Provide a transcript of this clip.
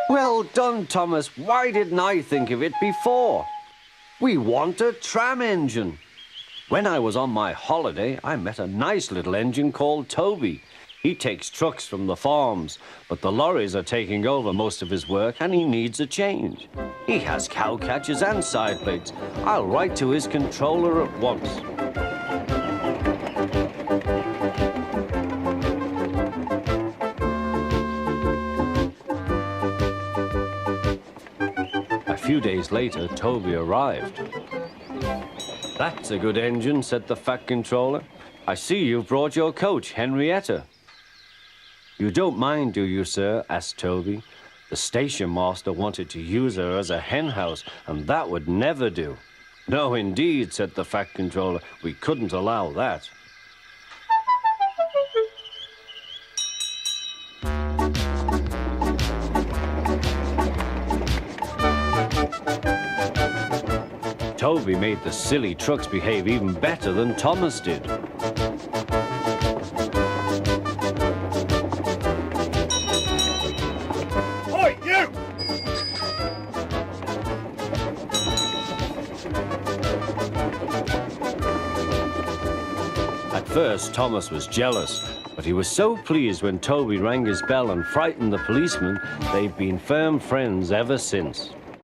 Well done, Thomas. Why didn't I think of it before? We want a tram engine. When I was on my holiday, I met a nice little engine called Toby. He takes trucks from the farms, but the lorries are taking over most of his work and he needs a change. He has cow catchers and side plates. I'll write to his controller at once. A few days later, Toby arrived. That's a good engine, said the fat controller. I see you've brought your coach, Henrietta. You don't mind, do you, sir? Asked Toby. The station master wanted to use her as a hen house, and that would never do. No, indeed, said the fat controller. We couldn't allow that. Toby made the silly trucks behave even better than Thomas did. Oi, you! At first, Thomas was jealous, but he was so pleased when Toby rang his bell and frightened the policeman, they've been firm friends ever since.